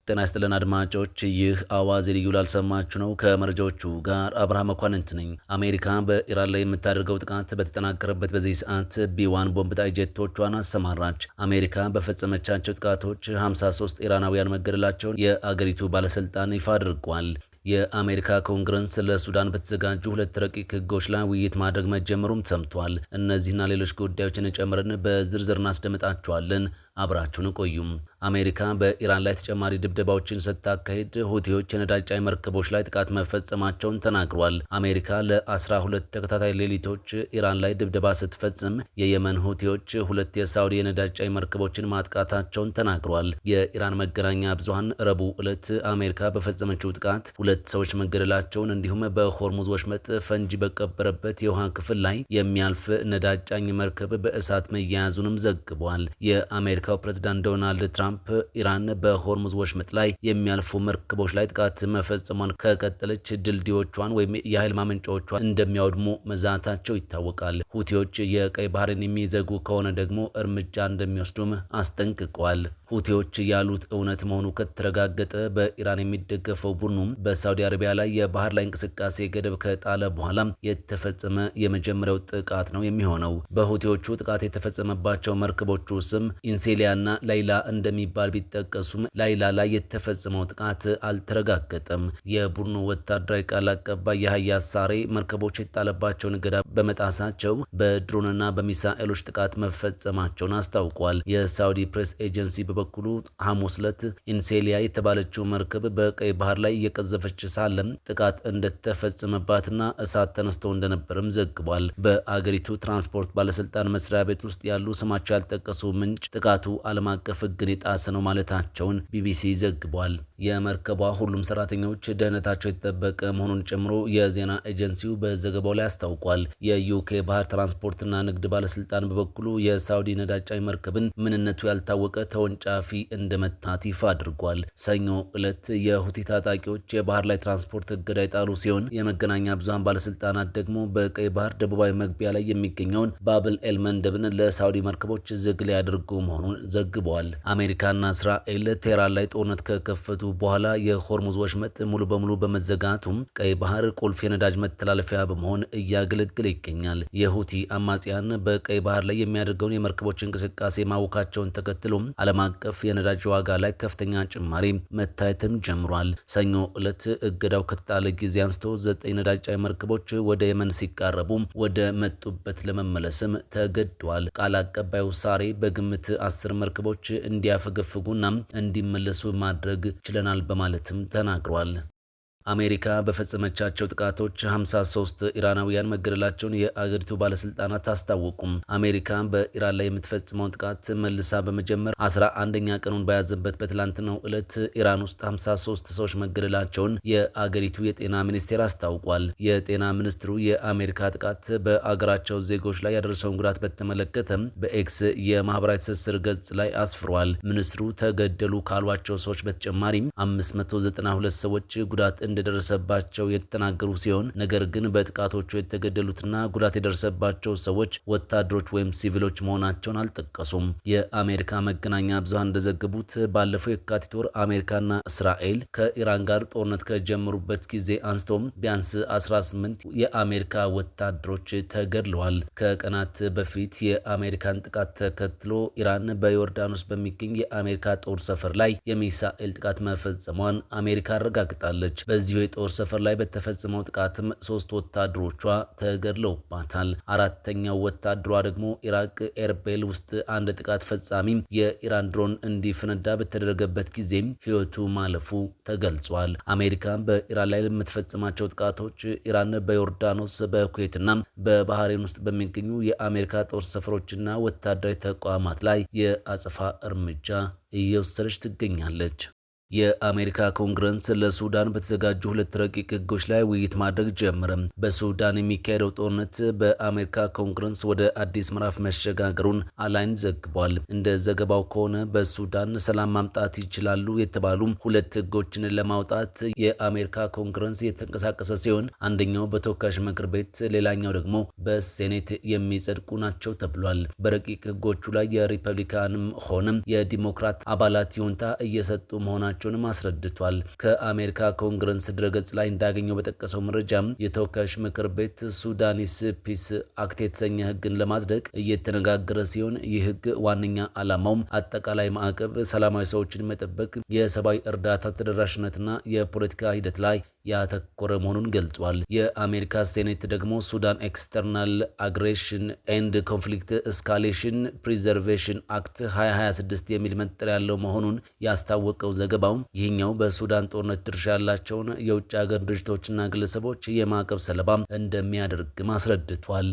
ጤና ይስጥልን አድማጮች፣ ይህ አዋዜ ልዩ ላልሰማችሁ ነው። ከመረጃዎቹ ጋር አብርሃም መኳንንት ነኝ። አሜሪካ በኢራን ላይ የምታደርገው ጥቃት በተጠናከረበት በዚህ ሰዓት ቢ1 ቦምብ ጣይ ጄቶቿን አሰማራች። አሜሪካ በፈጸመቻቸው ጥቃቶች 53 ኢራናውያን መገደላቸውን የአገሪቱ ባለስልጣን ይፋ አድርጓል። የአሜሪካ ኮንግረስ ለሱዳን በተዘጋጁ ሁለት ረቂቅ ህጎች ላይ ውይይት ማድረግ መጀመሩም ሰምቷል። እነዚህና ሌሎች ጉዳዮችን ጨምረን በዝርዝር እናስደምጣቸዋለን። አብራችሁን ቆዩም። አሜሪካ በኢራን ላይ ተጨማሪ ድብደባዎችን ስታካሄድ ሁቲዎች የነዳጅ ጫኝ መርከቦች ላይ ጥቃት መፈጸማቸውን ተናግሯል። አሜሪካ ለ12 ተከታታይ ሌሊቶች ኢራን ላይ ድብደባ ስትፈጽም የየመን ሁቲዎች ሁለት የሳውዲ የነዳጅ ጫኝ መርከቦችን ማጥቃታቸውን ተናግሯል። የኢራን መገናኛ ብዙሃን ረቡዕ ዕለት አሜሪካ በፈጸመችው ጥቃት ሁለት ሰዎች መገደላቸውን እንዲሁም በሆርሙዝ ወሽመጥ ፈንጂ በቀበረበት የውሃ ክፍል ላይ የሚያልፍ ነዳጅ ጫኝ መርከብ በእሳት መያያዙንም ዘግቧል። የአሜሪካው ፕሬዝዳንት ዶናልድ ትራምፕ ኢራን በሆርሙዝ ወሽመጥ ላይ የሚያልፉ መርከቦች ላይ ጥቃት መፈጸሟን ከቀጠለች ድልድዮቿን ወይም የኃይል ማመንጫዎቿን እንደሚያወድሙ መዛታቸው ይታወቃል። ሁቲዎች የቀይ ባህርን የሚዘጉ ከሆነ ደግሞ እርምጃ እንደሚወስዱም አስጠንቅቀዋል። ሁቲዎች ያሉት እውነት መሆኑ ከተረጋገጠ በኢራን የሚደገፈው ቡድኑ በሳውዲ አረቢያ ላይ የባህር ላይ እንቅስቃሴ ገደብ ከጣለ በኋላ የተፈጸመ የመጀመሪያው ጥቃት ነው የሚሆነው። በሁቲዎቹ ጥቃት የተፈጸመባቸው መርከቦቹ ስም ኢንሴሊያና ላይላ እንደሚባል ቢጠቀሱም ላይላ ላይ የተፈጸመው ጥቃት አልተረጋገጠም። የቡድኑ ወታደራዊ ቃል አቀባይ የሀያ ሳሬ መርከቦች የተጣለባቸውን እገዳ በመጣሳቸው በድሮንና በሚሳኤሎች ጥቃት መፈጸማቸውን አስታውቋል። የሳውዲ ፕሬስ ኤጀንሲ በበኩሉ ሐሙስ ዕለት ኢንሴሊያ የተባለችው መርከብ በቀይ ባህር ላይ እየቀዘፈች ሳለም ጥቃት እንደተፈጸመባትና እሳት ተነስቶ እንደነበርም ዘግቧል። በአገሪቱ ትራንስፖርት ባለስልጣን መስሪያ ቤት ውስጥ ያሉ ስማቸው ያልጠቀሱ ምንጭ ጥቃቱ ዓለም አቀፍ ሕግን የጣሰ ነው ማለታቸውን ቢቢሲ ዘግቧል። የመርከቧ ሁሉም ሰራተኞች ደህንነታቸው የተጠበቀ መሆኑን ጨምሮ የዜና ኤጀንሲው በዘገባው ላይ አስታውቋል። የዩኬ ባህር ትራንስፖርትና ንግድ ባለስልጣን በበኩሉ የሳውዲ ነዳጅ ጫኝ መርከብን ምንነቱ ያልታወቀ ተወንጫፊ እንደመታት ይፋ አድርጓል። ሰኞ ዕለት የሁቲ ታጣቂዎች የባህር ላይ ትራንስፖርት እገዳ የጣሉ ሲሆን የመገናኛ ብዙሃን ባለስልጣናት ደግሞ በቀይ ባህር ደቡባዊ መግቢያ ላይ የሚገኘውን ባብል ኤል መንደብን ለሳውዲ መርከቦች ዝግ ሊያደርጉ መሆኑን ዘግበዋል። አሜሪካና እስራኤል ቴህራን ላይ ጦርነት ከከፈቱ በኋላ የሆርሙዝ ወሽመጥ ሙሉ በሙሉ በመዘጋቱም ቀይ ባህር ቁልፍ የነዳጅ መተላለፊያ በመሆን እያገለገለ ይገኛል። የሁቲ አማጽያን በቀይ ባህር ላይ የሚያደርገውን የመርከቦች እንቅስቃሴ ማወካቸውን ተከትሎም ዓለም አቀፍ የነዳጅ ዋጋ ላይ ከፍተኛ ጭማሪ መታየትም ጀምሯል። ሰኞ ዕለት እገዳው ከተጣለ ጊዜ አንስቶ 9 ነዳጅ ጫኝ መርከቦች ወደ የመን ሲቃረቡ ወደ መጡበት ለመመለስም ተገደዋል። ቃል አቀባዩ ሳሬ በግምት 10 መርከቦች እንዲያፈገፍጉና እንዲመለሱ ማድረግ ችለናል በማለትም ተናግሯል። አሜሪካ በፈጸመቻቸው ጥቃቶች 53 ኢራናውያን መገደላቸውን የአገሪቱ ባለስልጣናት አስታወቁም። አሜሪካ በኢራን ላይ የምትፈጽመውን ጥቃት መልሳ በመጀመር 11ኛ ቀኑን በያዘበት በትላንትናው ዕለት ኢራን ውስጥ 53 ሰዎች መገደላቸውን የአገሪቱ የጤና ሚኒስቴር አስታውቋል። የጤና ሚኒስትሩ የአሜሪካ ጥቃት በአገራቸው ዜጎች ላይ ያደረሰውን ጉዳት በተመለከተ በኤክስ የማህበራዊ ትስስር ገጽ ላይ አስፍሯል። ሚኒስትሩ ተገደሉ ካሏቸው ሰዎች በተጨማሪም 592 ሰዎች ጉዳት እንደደረሰባቸው የተናገሩ ሲሆን ነገር ግን በጥቃቶቹ የተገደሉትና ጉዳት የደረሰባቸው ሰዎች ወታደሮች ወይም ሲቪሎች መሆናቸውን አልጠቀሱም። የአሜሪካ መገናኛ ብዙሃን እንደዘገቡት ባለፈው የካቲት ወር አሜሪካና እስራኤል ከኢራን ጋር ጦርነት ከጀመሩበት ጊዜ አንስቶም ቢያንስ 18 የአሜሪካ ወታደሮች ተገድለዋል። ከቀናት በፊት የአሜሪካን ጥቃት ተከትሎ ኢራን በዮርዳኖስ በሚገኝ የአሜሪካ ጦር ሰፈር ላይ የሚሳኤል ጥቃት መፈጸሟን አሜሪካ አረጋግጣለች። በዚሁ የጦር ሰፈር ላይ በተፈጸመው ጥቃትም 3 ወታደሮቿ ተገድለውባታል። 4ኛው ወታደሯ ደግሞ ኢራቅ ኤርቤል ውስጥ አንድ ጥቃት ፈጻሚ የኢራን ድሮን እንዲፈነዳ በተደረገበት ጊዜም ሕይወቱ ማለፉ ተገልጿል። አሜሪካ በኢራን ላይ ለምትፈጽማቸው ጥቃቶች ኢራን በዮርዳኖስ በኩዌትና በባህሬን ውስጥ በሚገኙ የአሜሪካ ጦር ሰፈሮችና ወታደራዊ ተቋማት ላይ የአጸፋ እርምጃ እየወሰደች ትገኛለች። የአሜሪካ ኮንግረስ ለሱዳን በተዘጋጁ ሁለት ረቂቅ ህጎች ላይ ውይይት ማድረግ ጀመረ። በሱዳን የሚካሄደው ጦርነት በአሜሪካ ኮንግረስ ወደ አዲስ ምዕራፍ መሸጋገሩን አላይን ዘግቧል። እንደ ዘገባው ከሆነ በሱዳን ሰላም ማምጣት ይችላሉ የተባሉ ሁለት ህጎችን ለማውጣት የአሜሪካ ኮንግረስ የተንቀሳቀሰ ሲሆን አንደኛው በተወካዮች ምክር ቤት፣ ሌላኛው ደግሞ በሴኔት የሚጸድቁ ናቸው ተብሏል። በረቂቅ ህጎቹ ላይ የሪፐብሊካንም ሆነ የዲሞክራት አባላት ይሁንታ እየሰጡ መሆናቸው መፈጸማቸውንም አስረድቷል። ከአሜሪካ ኮንግረስ ድረገጽ ላይ እንዳገኘው በጠቀሰው መረጃም የተወካዮች ምክር ቤት ሱዳኒስ ፒስ አክት የተሰኘ ህግን ለማጽደቅ እየተነጋገረ ሲሆን ይህ ህግ ዋነኛ ዓላማውም አጠቃላይ ማዕቀብ ሰላማዊ ሰዎችን መጠበቅ፣ የሰብአዊ እርዳታ ተደራሽነትና የፖለቲካ ሂደት ላይ ያተኮረ መሆኑን ገልጿል። የአሜሪካ ሴኔት ደግሞ ሱዳን ኤክስተርናል አግሬሽን ኤንድ ኮንፍሊክት እስካሌሽን ፕሪዘርቬሽን አክት 2026 የሚል መጠሪያ ያለው መሆኑን ያስታወቀው ዘገባው ይህኛው በሱዳን ጦርነት ድርሻ ያላቸውን የውጭ ሀገር ድርጅቶችና ግለሰቦች የማዕቀብ ሰለባ እንደሚያደርግም አስረድቷል።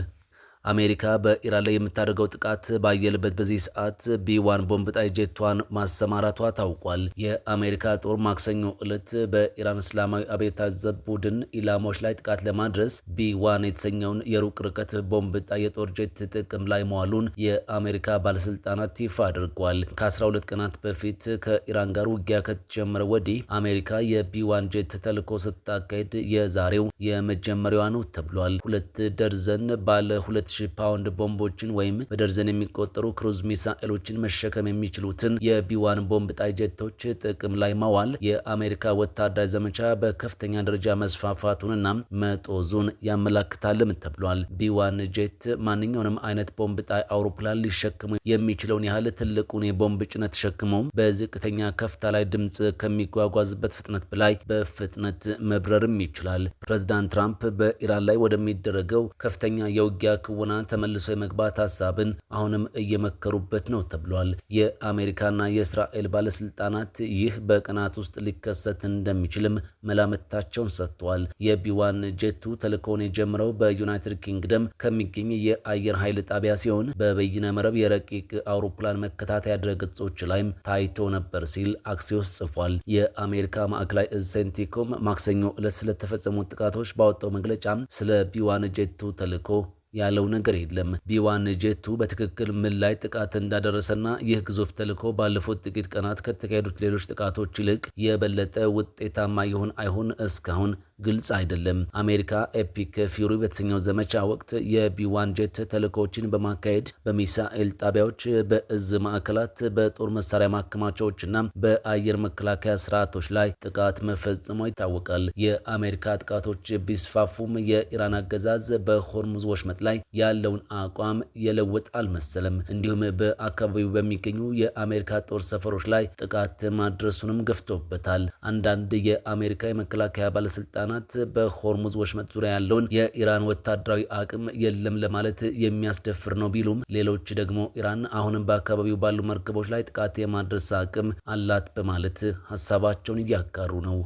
አሜሪካ በኢራን ላይ የምታደርገው ጥቃት ባየለበት በዚህ ሰዓት ቢ1 ቦምብ ጣይ ጄቷን ማሰማራቷ ታውቋል። የአሜሪካ ጦር ማክሰኞ ዕለት በኢራን እስላማዊ አብዮታዊ ዘብ ቡድን ኢላማዎች ላይ ጥቃት ለማድረስ ቢ1 የተሰኘውን የሩቅ ርቀት ቦምብ ጣይ የጦር ጄት ጥቅም ላይ መዋሉን የአሜሪካ ባለስልጣናት ይፋ አድርጓል። ከ12 ቀናት በፊት ከኢራን ጋር ውጊያ ከተጀመረ ወዲህ አሜሪካ የቢ1 ጄት ተልዕኮ ስታካሄድ የዛሬው የመጀመሪያዋ ነው ተብሏል። 2 ደርዘን ባለ 2000 ፓውንድ ቦምቦችን ወይም በደርዘን የሚቆጠሩ ክሩዝ ሚሳኤሎችን መሸከም የሚችሉትን የቢ1 ቦምብ ጣይ ጄቶች ጥቅም ላይ ማዋል የአሜሪካ ወታደራዊ ዘመቻ በከፍተኛ ደረጃ መስፋፋቱንና መጦዙን ያመላክታልም ተብሏል። ቢ1 ጄት ማንኛውንም አይነት ቦምብ ጣይ አውሮፕላን ሊሸክሙ የሚችለውን ያህል ትልቁን የቦምብ ጭነት ተሸክሞ በዝቅተኛ ከፍታ ላይ ድምፅ ከሚጓጓዝበት ፍጥነት በላይ በፍጥነት መብረርም ይችላል። ፕሬዝዳንት ትራምፕ በኢራን ላይ ወደሚደረገው ከፍተኛ የውጊያ ክወና ተመልሶ የመግባት ሀሳብን አሁንም እየመከሩበት ነው ተብሏል። የአሜሪካና የእስራኤል ባለስልጣናት ይህ በቀናት ውስጥ ሊከሰት እንደሚችልም መላምታቸውን ሰጥተዋል። የቢ1 ጄቱ ተልእኮውን የጀመረው በዩናይትድ ኪንግደም ከሚገኝ የአየር ኃይል ጣቢያ ሲሆን በበይነ መረብ የረቂቅ አውሮፕላን መከታተያ ድረገጾች ላይም ታይቶ ነበር ሲል አክሲዮስ ጽፏል። የአሜሪካ ማዕከላዊ እዝ ሴንቲኮም ማክሰኞ ዕለት ስለተፈጸሙት ጥቃቶች ባወጣው መግለጫ ስለ ቢ1 ጄቱ ተልእኮ ያለው ነገር የለም። ቢ1 ጄቱ በትክክል ምን ላይ ጥቃት እንዳደረሰና ይህ ግዙፍ ተልዕኮ ባለፉት ጥቂት ቀናት ከተካሄዱት ሌሎች ጥቃቶች ይልቅ የበለጠ ውጤታማ ይሁን አይሁን እስካሁን ግልጽ አይደለም። አሜሪካ ኤፒክ ፊውሪ በተሰኘው ዘመቻ ወቅት የቢ1 ጄት ተልዕኮችን በማካሄድ በሚሳኤል ጣቢያዎች፣ በእዝ ማዕከላት፣ በጦር መሳሪያ ማከማቻዎችና በአየር መከላከያ ስርዓቶች ላይ ጥቃት መፈጸሟ ይታወቃል። የአሜሪካ ጥቃቶች ቢስፋፉም የኢራን አገዛዝ በሆርሙዝ ወሽመጥ ላይ ያለውን አቋም የለወጠ አልመሰለም። እንዲሁም በአካባቢው በሚገኙ የአሜሪካ ጦር ሰፈሮች ላይ ጥቃት ማድረሱንም ገፍቶበታል። አንዳንድ የአሜሪካ የመከላከያ ባለስልጣናት በሆርሙዝ ወሽመጥ ዙሪያ ያለውን የኢራን ወታደራዊ አቅም የለም ለማለት የሚያስደፍር ነው ቢሉም፣ ሌሎች ደግሞ ኢራን አሁንም በአካባቢው ባሉ መርከቦች ላይ ጥቃት የማድረስ አቅም አላት በማለት ሀሳባቸውን እያጋሩ ነው።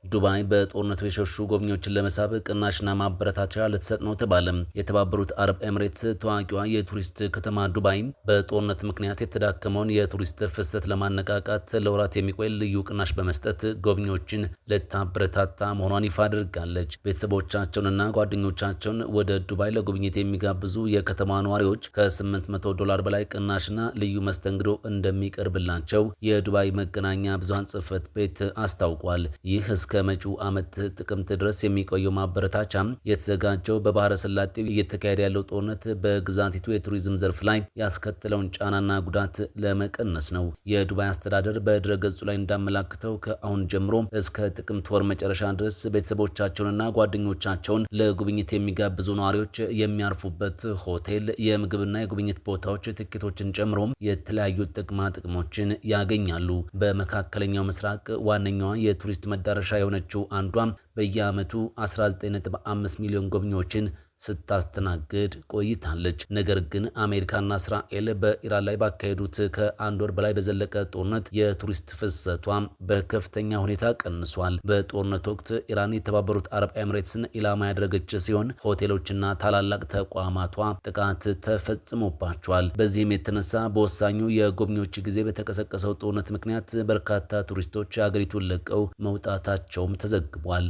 ዱባይ በጦርነቱ የሸሹ ጎብኚዎችን ለመሳብ ቅናሽና ማበረታቻ ልትሰጥ ነው ተባለ። የተባበሩት አረብ ኤምሬትስ ታዋቂዋ የቱሪስት ከተማ ዱባይ በጦርነት ምክንያት የተዳከመውን የቱሪስት ፍሰት ለማነቃቃት ለወራት የሚቆይ ልዩ ቅናሽ በመስጠት ጎብኚዎችን ልታበረታታ መሆኗን ይፋ አድርጋለች። ቤተሰቦቻቸውንና ጓደኞቻቸውን ወደ ዱባይ ለጉብኝት የሚጋብዙ የከተማ ነዋሪዎች $800 በላይ ቅናሽና ልዩ መስተንግዶ እንደሚቀርብላቸው የዱባይ መገናኛ ብዙሃን ጽሕፈት ቤት አስታውቋል። ይህ እስከ መጪው ዓመት ጥቅምት ድረስ የሚቆየው ማበረታቻ የተዘጋጀው በባህረ ሰላጤው እየተካሄደ ያለው ጦርነት በግዛቲቱ የቱሪዝም ዘርፍ ላይ ያስከተለውን ጫናና ጉዳት ለመቀነስ ነው። የዱባይ አስተዳደር በድረገጹ ላይ እንዳመላክተው ከአሁን ጀምሮ እስከ ጥቅምት ወር መጨረሻ ድረስ ቤተሰቦቻቸውንና ጓደኞቻቸውን ለጉብኝት የሚጋብዙ ነዋሪዎች የሚያርፉበት ሆቴል፣ የምግብና የጉብኝት ቦታዎች ትኬቶችን ጨምሮ የተለያዩ ጥቅማ ጥቅሞችን ያገኛሉ። በመካከለኛው ምስራቅ ዋነኛዋ የቱሪስት መዳረሻ የሆነችው አንዷም በየዓመቱ 19.5 ሚሊዮን ጎብኚዎችን ስታስተናግድ ቆይታለች። ነገር ግን አሜሪካና እስራኤል በኢራን ላይ ባካሄዱት ከአንድ ወር በላይ በዘለቀ ጦርነት የቱሪስት ፍሰቷ በከፍተኛ ሁኔታ ቀንሷል። በጦርነት ወቅት ኢራን የተባበሩት አረብ ኤምሬትስን ኢላማ ያደረገች ሲሆን ሆቴሎችና ታላላቅ ተቋማቷ ጥቃት ተፈጽሞባቸዋል። በዚህም የተነሳ በወሳኙ የጎብኚዎች ጊዜ በተቀሰቀሰው ጦርነት ምክንያት በርካታ ቱሪስቶች አገሪቱን ለቀው መውጣታቸውም ተዘግቧል።